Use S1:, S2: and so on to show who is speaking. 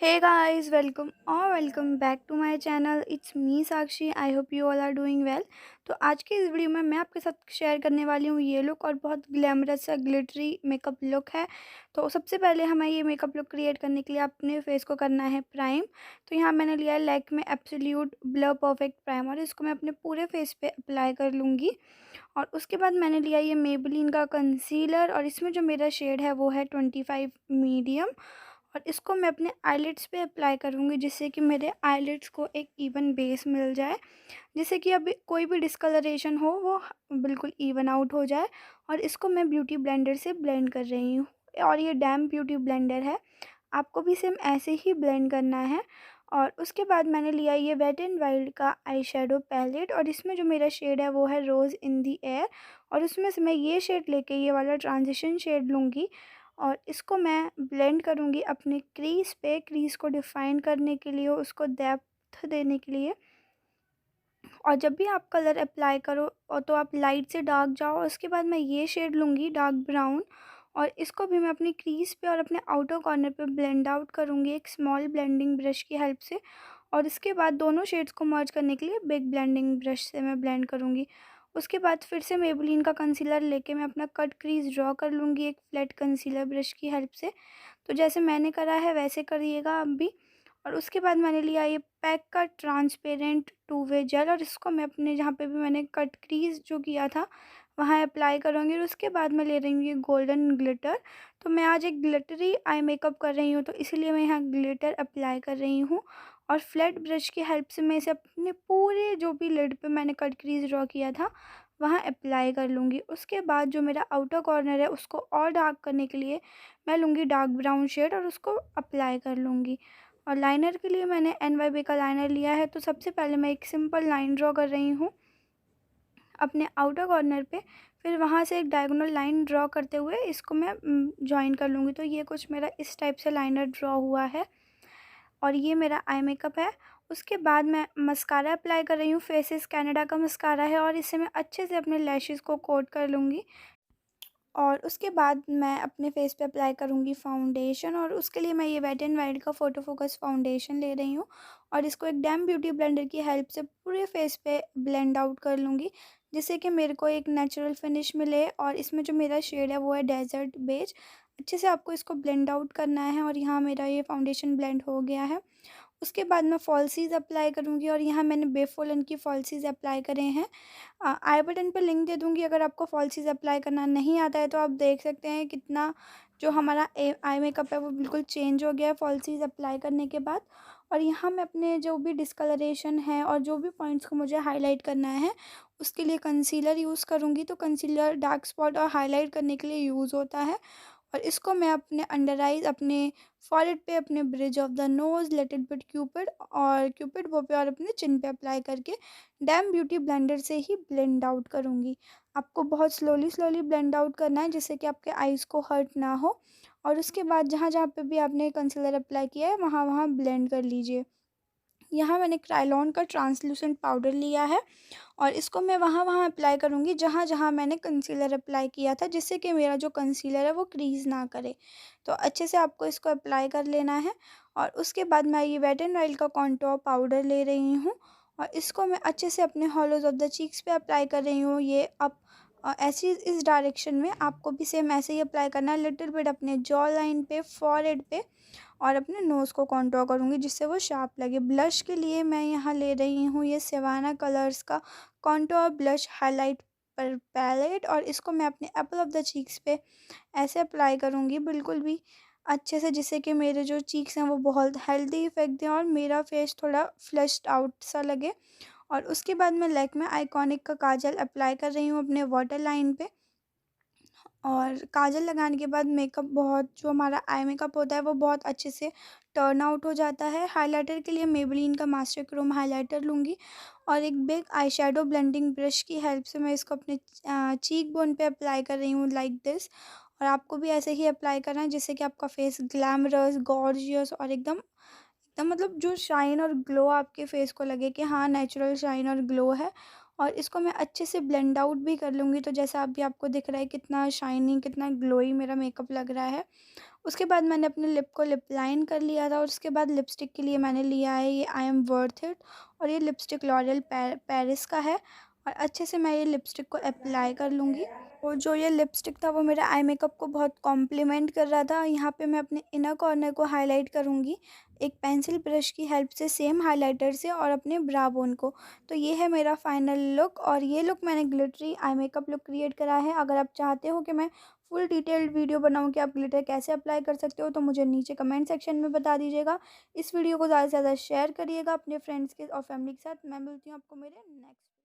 S1: Hey guys, welcome back to my channel. It's me Sakshi. I hope you all are doing well. तो आज के इस video में मैं आपके साथ शेयर करने वाली हूँ ये लुक और बहुत ग्लैमरस सा ग्लिटरी मेकअप लुक है। तो सबसे पहले हमें ये मेकअप लुक क्रिएट करने के लिए अपने फेस को करना है प्राइम। तो यहाँ मैंने लिया है Lakme absolute blur perfect prime और इसको मैं अपने पूरे फेस पे अप्लाई कर लूँगी। और उसके बाद मैंने लिया ये मेबेलिन का कंसीलर और इसमें जो मेरा शेड है वो है 25 मीडियम। और इसको मैं अपने आईलिड्स पे अप्लाई करूँगी जिससे कि मेरे आईलिड्स को एक इवन बेस मिल जाए, जिससे कि अभी कोई भी डिस्कलरेशन हो वो बिल्कुल इवन आउट हो जाए। और इसको मैं ब्यूटी ब्लेंडर से ब्लेंड कर रही हूँ और ये डैम ब्यूटी ब्लेंडर है, आपको भी सेम ऐसे ही ब्लेंड करना है। और उसके बाद मैंने लिया ये वेट एंड वाइल्ड का आई शेडो पैलेट और इसमें जो मेरा शेड है वो है रोज़ इन दी एयर। और उसमें से मैं ये शेड लेके ये वाला ट्रांजिशन शेड लूँगी और इसको मैं ब्लेंड करूँगी अपने क्रीज पे, क्रीज को डिफ़ाइन करने के लिए, उसको डेप्थ देने के लिए। और जब भी आप कलर अप्लाई करो और तो आप लाइट से डार्क जाओ। उसके बाद मैं ये शेड लूँगी डार्क ब्राउन और इसको भी मैं अपनी क्रीज पे और अपने आउटर कॉर्नर पे ब्लेंड आउट करूँगी एक स्मॉल ब्लेंडिंग ब्रश की हेल्प से। और इसके बाद दोनों शेड्स को मर्ज करने के लिए बिग ब्लेंडिंग ब्रश से मैं ब्लेंड करूँगी। उसके बाद फिर से मेबेलिन का कंसीलर लेके मैं अपना कट क्रीज ड्रॉ कर लूँगी एक फ्लैट कंसीलर ब्रश की हेल्प से। तो जैसे मैंने करा है वैसे करिएगा आप भी। और उसके बाद मैंने लिया ये पैक का ट्रांसपेरेंट टू वे जेल और इसको मैं अपने जहाँ पे भी मैंने कट क्रीज जो किया था वहाँ अप्लाई करूँगी। और उसके बाद मैं ले रही हूँ ये गोल्डन ग्लिटर। तो मैं आज एक ग्लिटरी आई मेकअप कर रही हूँ तो इसीलिए मैं यहाँ ग्लिटर अप्लाई कर रही हूँ। और फ्लैट ब्रश की हेल्प से मैं इसे अपने पूरे जो भी लिड पे मैंने कट क्रीज ड्रॉ किया था वहाँ अप्लाई कर लूँगी। उसके बाद जो मेरा आउटर कॉर्नर है उसको और डार्क करने के लिए मैं लूँगी डार्क ब्राउन शेड और उसको अप्लाई कर लूँगी। और लाइनर के लिए मैंने NYB का लाइनर लिया है। तो सबसे पहले मैं एक सिंपल लाइन ड्रॉ कर रही हूँ अपने आउटर कॉर्नर पे, फिर वहाँ से एक डायगोनल लाइन ड्रॉ करते हुए इसको मैं जॉइन कर लूँगी। तो ये कुछ मेरा इस टाइप से लाइनर ड्रॉ हुआ है और ये मेरा आई मेकअप है। उसके बाद मैं मस्कारा अप्लाई कर रही हूँ, फेसेस कनाडा का मस्कारा है और इसे मैं अच्छे से अपने लैशेज़ को कोट कर लूँगी। और उसके बाद मैं अपने फेस पे अप्लाई करूँगी फाउंडेशन और उसके लिए मैं ये वेट एंड वाइल्ड का फ़ोटो फोकस फाउंडेशन ले रही हूँ और इसको एक डैम ब्यूटी ब्लेंडर की हेल्प से पूरे फेस पे ब्लेंड आउट कर लूँगी, जिससे कि मेरे को एक नेचुरल फिनिश मिले। और इसमें जो मेरा शेड है वो है डेजर्ट बेज। अच्छे से आपको इसको ब्लेंड आउट करना है और यहाँ मेरा ये फाउंडेशन ब्लेंड हो गया है। उसके बाद मैं फॉल्सीज़ अप्लाई करूँगी और यहाँ मैंने बेफोलन की फॉल्सीज़ अप्लाई करे हैं। आई बटन पर लिंक दे दूँगी, अगर आपको फॉल्सीज़ अप्लाई करना नहीं आता है तो आप देख सकते हैं कितना जो हमारा आई मेकअप है वो बिल्कुल चेंज हो गया है फॉल्सीज़ अप्लाई करने के बाद। और यहाँ मैं अपने जो भी डिस्कलरेशन है और जो भी पॉइंट्स को मुझे हाईलाइट करना है उसके लिए कंसीलर यूज़ करूँगी। तो कंसीलर डार्क स्पॉट और हाईलाइट करने के लिए यूज़ होता है और इसको मैं अपने अंडर आइज़, अपने फॉरहेड पे, अपने bridge of the nose, little bit cupid और क्यूपिड बो पे और अपने चिन पे अप्लाई करके डैम ब्यूटी ब्लेंडर से ही ब्लेंड आउट करूँगी। आपको बहुत स्लोली स्लोली ब्लेंड आउट करना है जिससे कि आपके आइज़ को हर्ट ना हो। और उसके बाद जहाँ जहाँ पे भी आपने कंसीलर अप्लाई किया है वहाँ वहाँ ब्लेंड कर लीजिए। यहाँ मैंने क्रायोलॉन का ट्रांसलूसेंट पाउडर लिया है और इसको मैं वहाँ अप्लाई करूँगी जहाँ जहाँ मैंने कंसीलर अप्लाई किया था, जिससे कि मेरा जो कंसीलर है वो क्रीज़ ना करे। तो अच्छे से आपको इसको अप्लाई कर लेना है। और उसके बाद मैं ये वेट एंड वाइल्ड का कॉन्टोर पाउडर ले रही हूँ और इसको मैं अच्छे से अपने हॉलोज़ ऑफ द चीक्स पे अप्लाई कर रही हूँ। ये अब ऐसी इस डायरेक्शन में आपको भी सेम ऐसे ही अप्लाई करना है, लिटिल बिट अपने जॉ लाइन पे, फॉरहेड पे और अपने नोज़ को कॉन्टोर करूँगी जिससे वो शार्प लगे। ब्लश के लिए मैं यहाँ ले रही हूँ ये सिवाना कलर्स का कॉन्टोर ब्लश हाईलाइट पर पैलेट और इसको मैं अपने एप्पल ऑफ द चीक्स पे ऐसे अप्लाई करूँगी बिल्कुल भी अच्छे से, जिससे कि मेरे जो चीक्स हैं वो बहुत हेल्दी इफेक्ट दें और मेरा फेस थोड़ा फ्लश्ड आउट सा लगे। और उसके बाद मैं लैक्मे आइकॉनिक का काजल अप्लाई कर रही हूँ अपने वाटर लाइन पे। और काजल लगाने के बाद मेकअप बहुत, जो हमारा आई मेकअप होता है वो बहुत अच्छे से टर्न आउट हो जाता है। हाइलाइटर के लिए मेबेलिन का मास्टर क्रोम हाइलाइटर लूँगी और एक big eye shadow blending brush की हेल्प से मैं इसको अपने चीक बोन पे अप्लाई कर रही हूँ लाइक दिस। और आपको भी ऐसे ही अप्लाई करना है जिससे कि आपका फेस ग्लैमरस, गॉर्जियस और एकदम एकदम मतलब जो शाइन और ग्लो आपके फेस को लगे कि हाँ नेचुरल शाइन और ग्लो है। और इसको मैं अच्छे से ब्लेंड आउट भी कर लूँगी। तो जैसा अभी आपको दिख रहा है कितना शाइनी, कितना ग्लोई मेरा मेकअप लग रहा है। उसके बाद मैंने अपने लिप को लिप लाइन कर लिया था और उसके बाद लिपस्टिक के लिए मैंने लिया है ये आई एम वर्थ इट, और ये लिपस्टिक लॉरियल पेरिस का है। और अच्छे से मैं ये लिपस्टिक को अप्लाई कर लूँगी। और जो ये लिपस्टिक था वो मेरे आई मेकअप को बहुत कॉम्प्लीमेंट कर रहा था। यहाँ पे मैं अपने इनर कॉर्नर को हाईलाइट करूँगी एक पेंसिल ब्रश की हेल्प से, सेम हाइलाइटर से, और अपने ब्रा बोन को। तो ये है मेरा फाइनल लुक, और ये लुक मैंने glittery eye makeup look create करा है। अगर आप चाहते हो कि मैं फुल डिटेल्ड वीडियो बनाऊँ कि आप ग्लिटर कैसे अप्लाई कर सकते हो, तो मुझे नीचे कमेंट सेक्शन में बता दीजिएगा। इस वीडियो को ज़्यादा से ज़्यादा शेयर करिएगा अपने फ्रेंड्स के और फैमिली के साथ। मैं मिलती हूँ आपको मेरे नेक्स्ट